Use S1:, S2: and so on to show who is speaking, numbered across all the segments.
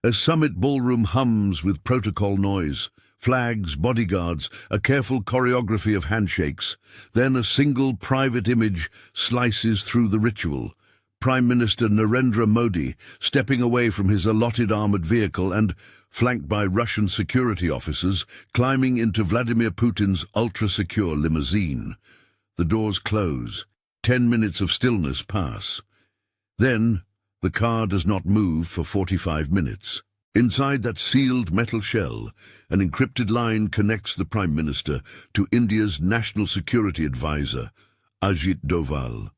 S1: A summit ballroom hums with protocol noise, flags, bodyguards, a careful choreography of handshakes. Then a single private image slices through the ritual. Prime Minister Narendra Modi stepping away from his allotted armored vehicle and, flanked by Russian security officers, climbing into Vladimir Putin's ultra-secure limousine. The doors close. 10 minutes of stillness pass. Then, the car does not move for 45 minutes. Inside that sealed metal shell, an encrypted line connects the Prime Minister to India's National Security Advisor, Ajit Doval.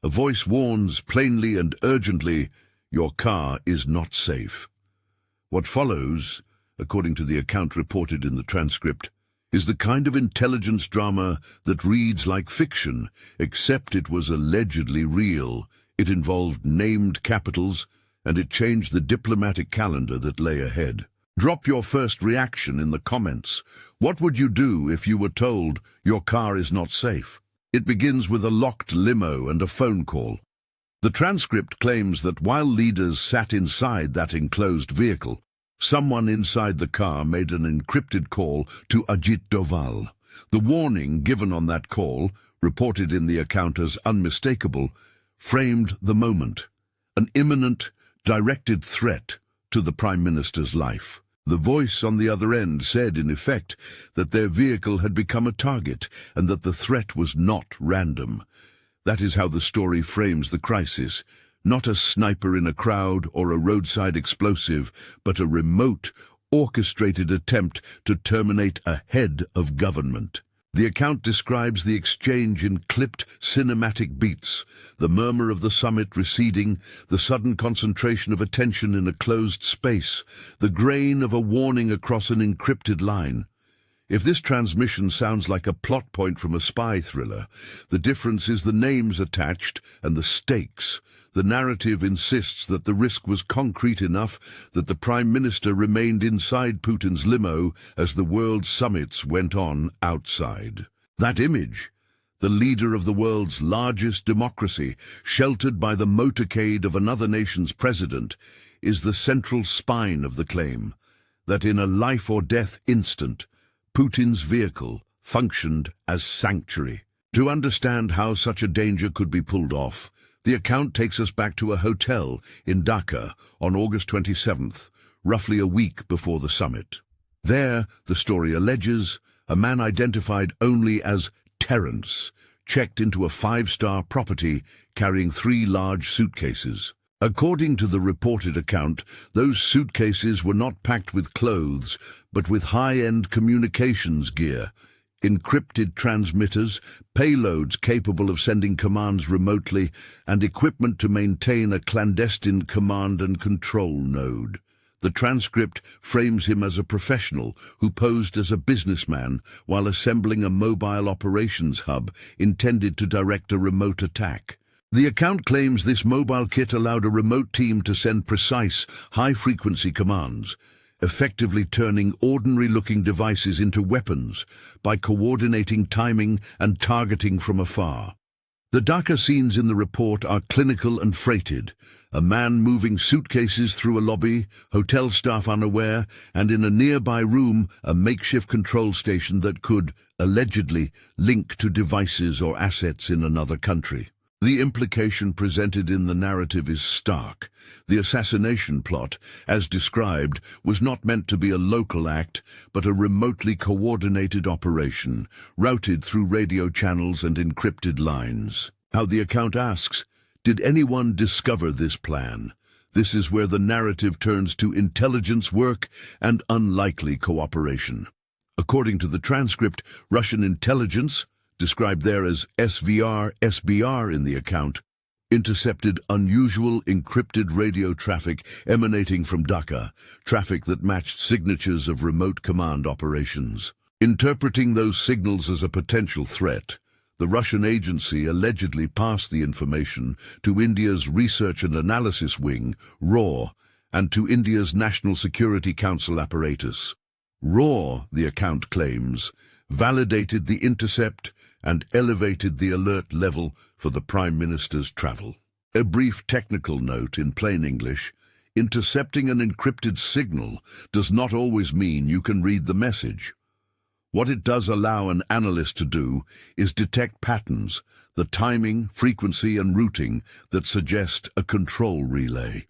S1: A voice warns plainly and urgently, "Your car is not safe." What follows, according to the account reported in the transcript, is the kind of intelligence drama that reads like fiction, except it was allegedly real. It involved named capitals, and it changed the diplomatic calendar that lay ahead. Drop your first reaction in the comments. What would you do if you were told your car is not safe? It begins with a locked limo and a phone call. The transcript claims that while leaders sat inside that enclosed vehicle, someone inside the car made an encrypted call to Ajit Doval. The warning given on that call, reported in the account as unmistakable, framed the moment, an imminent, directed threat to the Prime Minister's life. The voice on the other end said, in effect, that their vehicle had become a target and that the threat was not random. That is how the story frames the crisis. Not a sniper in a crowd or a roadside explosive, but a remote, orchestrated attempt to terminate a head of government. The account describes the exchange in clipped cinematic beats, the murmur of the summit receding, the sudden concentration of attention in a closed space, the grain of a warning across an encrypted line. If this transmission sounds like a plot point from a spy thriller, the difference is the names attached and the stakes. The narrative insists that the risk was concrete enough that the Prime Minister remained inside Putin's limo as the world summits went on outside. That image, the leader of the world's largest democracy, sheltered by the motorcade of another nation's president, is the central spine of the claim, that in a life-or-death instant, Putin's vehicle functioned as sanctuary. To understand how such a danger could be pulled off, the account takes us back to a hotel in Dhaka on August 27th, roughly a week before the summit. There, the story alleges, a man identified only as Terence checked into a 5-star property carrying 3 large suitcases. According to the reported account, those suitcases were not packed with clothes, but with high-end communications gear, encrypted transmitters, payloads capable of sending commands remotely, and equipment to maintain a clandestine command and control node. The transcript frames him as a professional who posed as a businessman while assembling a mobile operations hub intended to direct a remote attack. The account claims this mobile kit allowed a remote team to send precise, high-frequency commands, effectively turning ordinary-looking devices into weapons by coordinating timing and targeting from afar. The Dhaka scenes in the report are clinical and freighted. A man moving suitcases through a lobby, hotel staff unaware, and in a nearby room, a makeshift control station that could, allegedly, link to devices or assets in another country. The implication presented in the narrative is stark. The assassination plot, as described, was not meant to be a local act, but a remotely coordinated operation, routed through radio channels and encrypted lines. How the account asks, did anyone discover this plan? This is where the narrative turns to intelligence work and unlikely cooperation. According to the transcript, Russian intelligence, described there as SVR in the account, intercepted unusual encrypted radio traffic emanating from Dhaka, traffic that matched signatures of remote command operations. Interpreting those signals as a potential threat, the Russian agency allegedly passed the information to India's Research and Analysis Wing, RAW, and to India's National Security Council apparatus. RAW, the account claims, validated the intercept and elevated the alert level for the Prime Minister's travel. A brief technical note in plain English, Intercepting an encrypted signal does not always mean you can read the message. What it does allow an analyst to do is detect patterns, the timing, frequency, and routing that suggest a control relay.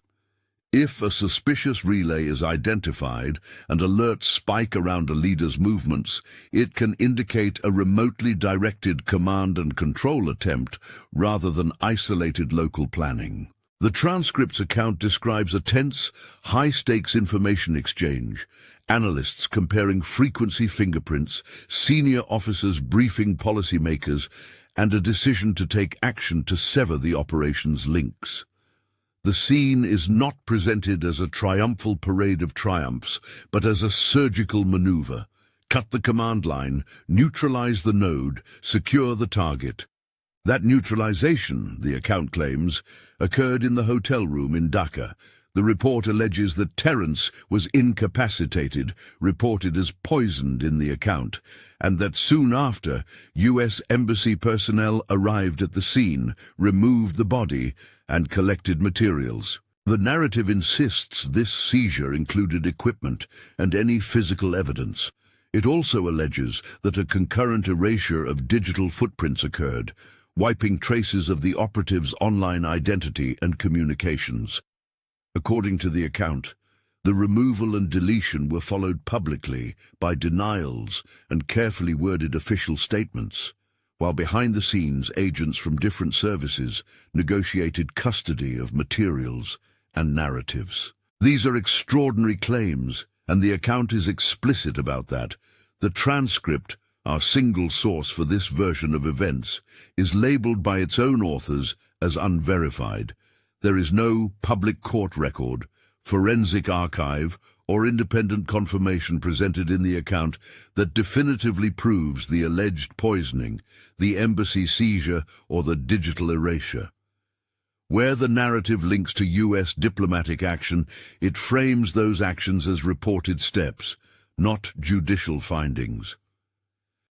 S1: If a suspicious relay is identified and alerts spike around a leader's movements, it can indicate a remotely directed command and control attempt rather than isolated local planning. The transcript's account describes a tense, high-stakes information exchange, analysts comparing frequency fingerprints, senior officers briefing policymakers, and a decision to take action to sever the operation's links. The scene is not presented as a triumphal parade of triumphs, but as a surgical maneuver. Cut the command line, neutralize the node, secure the target. That neutralization, the account claims, occurred in the hotel room in Dhaka. The report alleges that Terence was incapacitated, reported as poisoned in the account, and that soon after, U.S. Embassy personnel arrived at the scene, removed the body, and collected materials. The narrative insists this seizure included equipment and any physical evidence. It also alleges that a concurrent erasure of digital footprints occurred, wiping traces of the operative's online identity and communications. According to the account, the removal and deletion were followed publicly by denials and carefully worded official statements, while behind the scenes agents from different services negotiated custody of materials and narratives. These are extraordinary claims, and the account is explicit about that. The transcript, our single source for this version of events, is labeled by its own authors as unverified. There is no public court record, forensic archive, or independent confirmation presented in the account that definitively proves the alleged poisoning, the embassy seizure, or the digital erasure. Where the narrative links to U.S. diplomatic action, it frames those actions as reported steps, not judicial findings.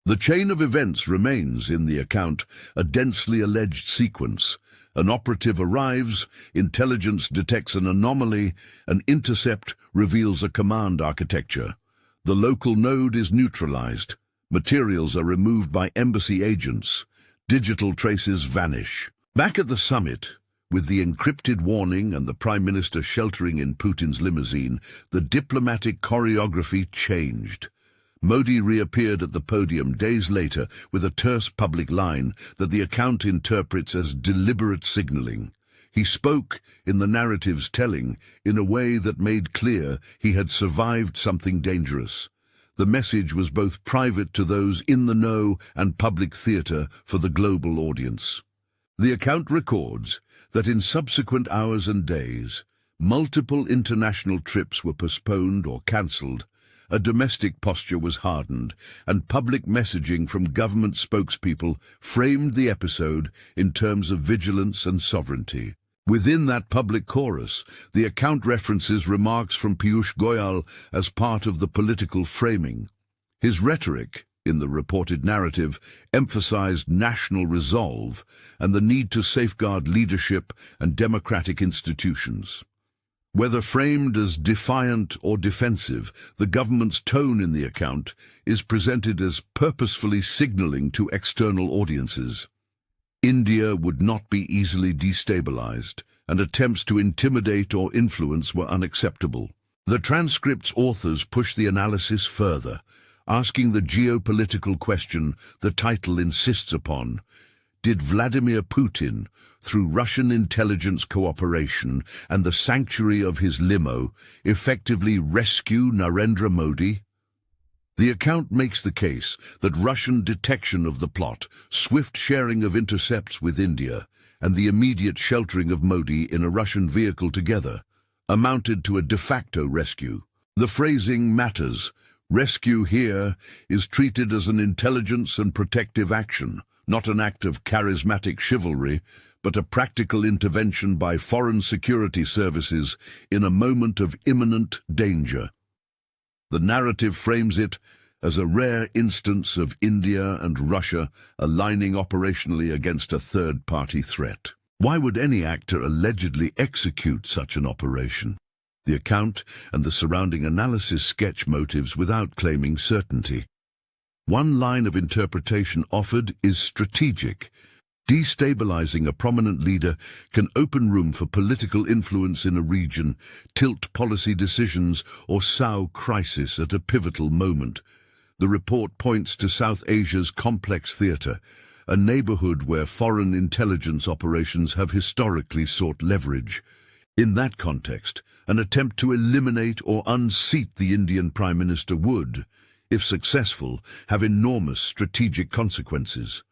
S1: The chain of events remains, in the account, a densely alleged sequence. An operative arrives, intelligence detects an anomaly, an intercept reveals a command architecture. The local node is neutralized. Materials are removed by embassy agents. Digital traces vanish. Back at the summit, with the encrypted warning and the Prime Minister sheltering in Putin's limousine, the diplomatic choreography changed. Modi reappeared at the podium days later with a terse public line that the account interprets as deliberate signaling. He spoke, in the narrative's telling, in a way that made clear he had survived something dangerous. The message was both private to those in the know and public theatre for the global audience. The account records that in subsequent hours and days, multiple international trips were postponed or cancelled. A domestic posture was hardened, and public messaging from government spokespeople framed the episode in terms of vigilance and sovereignty. Within that public chorus, the account references remarks from Piyush Goyal as part of the political framing. His rhetoric, in the reported narrative, emphasized national resolve and the need to safeguard leadership and democratic institutions. Whether framed as defiant or defensive, the government's tone in the account is presented as purposefully signaling to external audiences. India would not be easily destabilized, and attempts to intimidate or influence were unacceptable. The transcript's authors push the analysis further, asking the geopolitical question the title insists upon. Did Vladimir Putin, through Russian intelligence cooperation and the sanctuary of his limo, effectively rescue Narendra Modi? The account makes the case that Russian detection of the plot, swift sharing of intercepts with India, and the immediate sheltering of Modi in a Russian vehicle together amounted to a de facto rescue. The phrasing matters. Rescue here is treated as an intelligence and protective action, not an act of charismatic chivalry, but a practical intervention by foreign security services in a moment of imminent danger. The narrative frames it as a rare instance of India and Russia aligning operationally against a third-party threat. Why would any actor allegedly execute such an operation? The account and the surrounding analysis sketch motives without claiming certainty. One line of interpretation offered is strategic. Destabilizing a prominent leader can open room for political influence in a region, tilt policy decisions, or sow crisis at a pivotal moment. The report points to South Asia's complex theater, a neighborhood where foreign intelligence operations have historically sought leverage. In that context, an attempt to eliminate or unseat the Indian Prime Minister would, if successful, have enormous strategic consequences.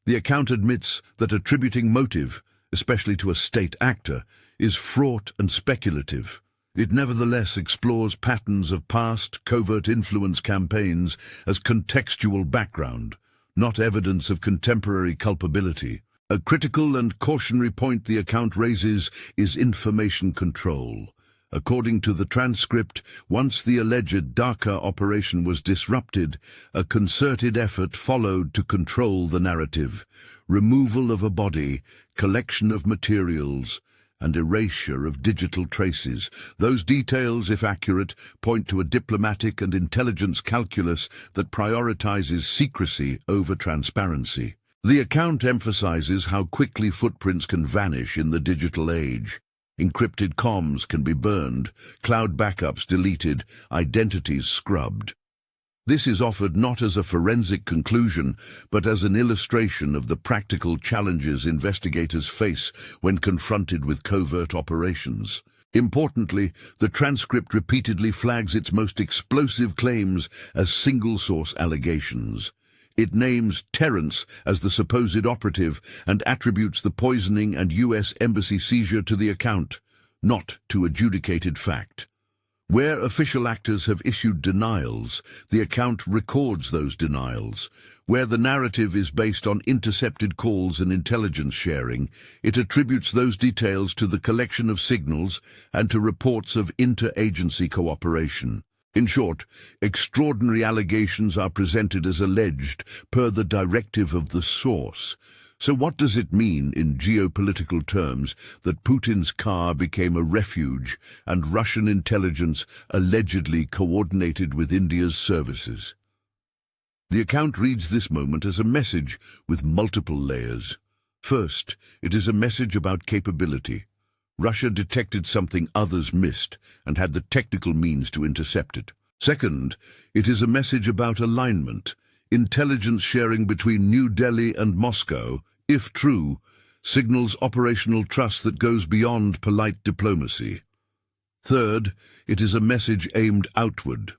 S1: The account admits that attributing motive, especially to a state actor, is fraught and speculative. It nevertheless explores patterns of past covert influence campaigns as contextual background, not evidence of contemporary culpability. A critical and cautionary point the account raises is information control. According to the transcript, once the alleged Dhaka operation was disrupted, a concerted effort followed to control the narrative. Removal of a body, collection of materials, and erasure of digital traces. Those details, if accurate, point to a diplomatic and intelligence calculus that prioritizes secrecy over transparency. The account emphasizes how quickly footprints can vanish in the digital age. Encrypted comms can be burned, cloud backups deleted, identities scrubbed. This is offered not as a forensic conclusion, but as an illustration of the practical challenges investigators face when confronted with covert operations. Importantly, the transcript repeatedly flags its most explosive claims as single-source allegations. It names Terrence as the supposed operative and attributes the poisoning and U.S. Embassy seizure to the account, not to adjudicated fact. Where official actors have issued denials, the account records those denials. Where the narrative is based on intercepted calls and intelligence sharing, it attributes those details to the collection of signals and to reports of inter-agency cooperation. In short, extraordinary allegations are presented as alleged per the directive of the source. So what does it mean in geopolitical terms that Putin's car became a refuge and Russian intelligence allegedly coordinated with India's services? The account reads this moment as a message with multiple layers. First, it is a message about capability. Russia detected something others missed and had the technical means to intercept it. Second, it is a message about alignment. Intelligence sharing between New Delhi and Moscow, if true, signals operational trust that goes beyond polite diplomacy. Third, it is a message aimed outward.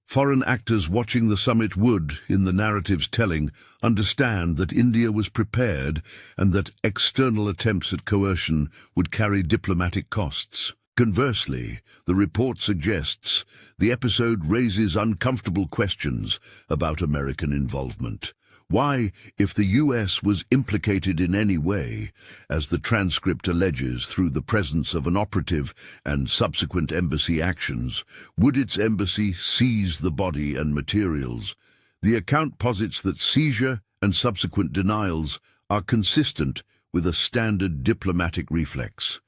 S1: Foreign actors watching the summit would, in the narrative's telling, understand that India was prepared and that external attempts at coercion would carry diplomatic costs. Conversely, the report suggests the episode raises uncomfortable questions about American involvement. Why, if the U.S. was implicated in any way, as the transcript alleges through the presence of an operative and subsequent embassy actions, would its embassy seize the body and materials? The account posits that seizure and subsequent denials are consistent with a standard diplomatic reflex.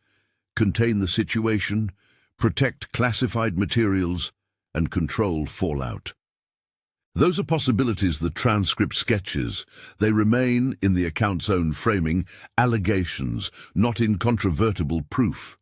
S1: Contain the situation, protect classified materials, and control fallout. Those are possibilities the transcript sketches. They remain, in the account's own framing, allegations, not incontrovertible proof.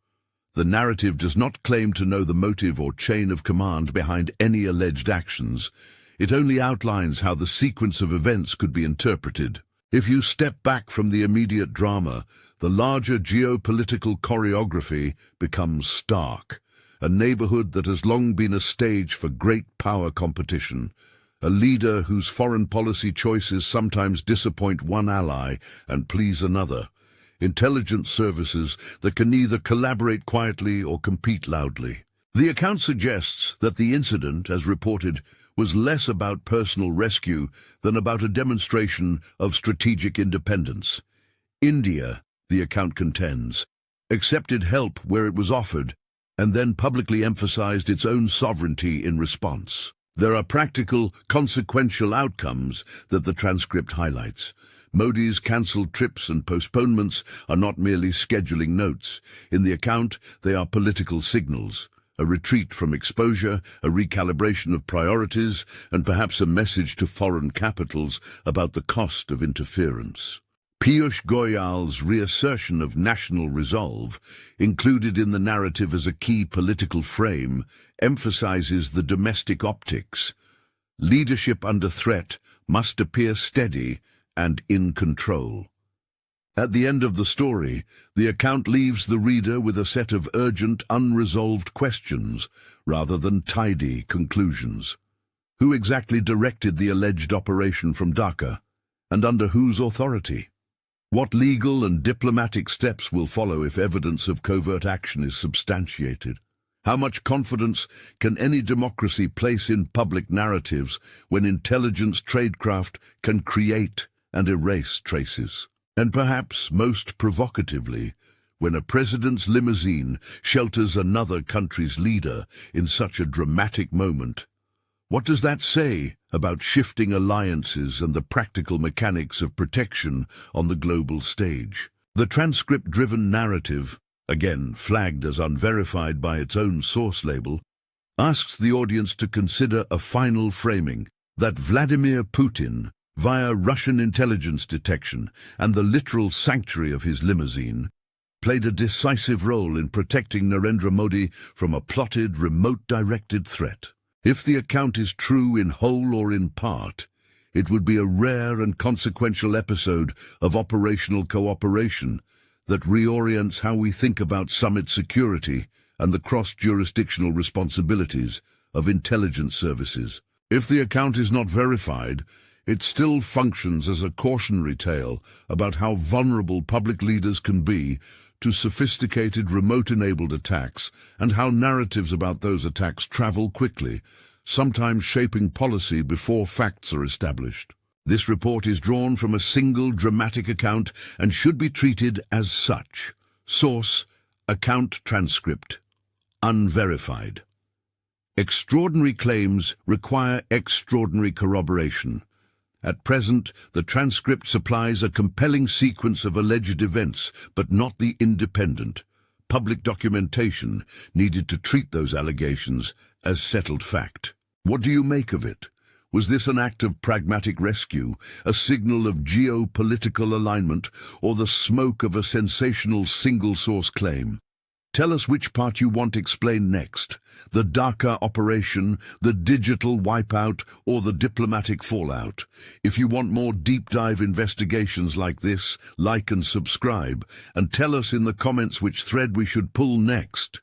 S1: The narrative does not claim to know the motive or chain of command behind any alleged actions. It only outlines how the sequence of events could be interpreted. If you step back from the immediate drama, the larger geopolitical choreography becomes stark. A neighborhood that has long been a stage for great power competition. A leader whose foreign policy choices sometimes disappoint one ally and please another. Intelligence services that can neither collaborate quietly or compete loudly. The account suggests that the incident, as reported, was less about personal rescue than about a demonstration of strategic independence. India, the account contends, accepted help where it was offered and then publicly emphasized its own sovereignty in response. There are practical, consequential outcomes that the transcript highlights. Modi's cancelled trips and postponements are not merely scheduling notes. In the account, they are political signals. a retreat from exposure, a recalibration of priorities, and perhaps a message to foreign capitals about the cost of interference. Piyush Goyal's reassertion of national resolve, included in the narrative as a key political frame, emphasizes the domestic optics. Leadership under threat must appear steady and in control. At the end of the story, the account leaves the reader with a set of urgent, unresolved questions, rather than tidy conclusions. Who exactly directed the alleged operation from Dhaka, and under whose authority? What legal and diplomatic steps will follow if evidence of covert action is substantiated? How much confidence can any democracy place in public narratives when intelligence tradecraft can create and erase traces? And perhaps most provocatively, when a president's limousine shelters another country's leader in such a dramatic moment, what does that say about shifting alliances and the practical mechanics of protection on the global stage? The transcript-driven narrative, again flagged as unverified by its own source label, asks the audience to consider a final framing that Vladimir Putin, via Russian intelligence detection and the literal sanctuary of his limousine, played a decisive role in protecting Narendra Modi from a plotted, remote-directed threat. If the account is true in whole or in part, it would be a rare and consequential episode of operational cooperation that reorients how we think about summit security and the cross-jurisdictional responsibilities of intelligence services. If the account is not verified, it still functions as a cautionary tale about how vulnerable public leaders can be to sophisticated remote-enabled attacks and how narratives about those attacks travel quickly, sometimes shaping policy before facts are established. This report is drawn from a single dramatic account and should be treated as such. Source: account transcript. Unverified. Extraordinary claims require extraordinary corroboration. At present, the transcript supplies a compelling sequence of alleged events, but not the independent, public documentation needed to treat those allegations as settled fact. What do you make of it? Was this an act of pragmatic rescue, a signal of geopolitical alignment, or the smoke of a sensational single-source claim? Tell us which part you want explained next: the Dhaka operation, the digital wipeout, or the diplomatic fallout. If you want more deep-dive investigations like this, like and subscribe, and tell us in the comments which thread we should pull next.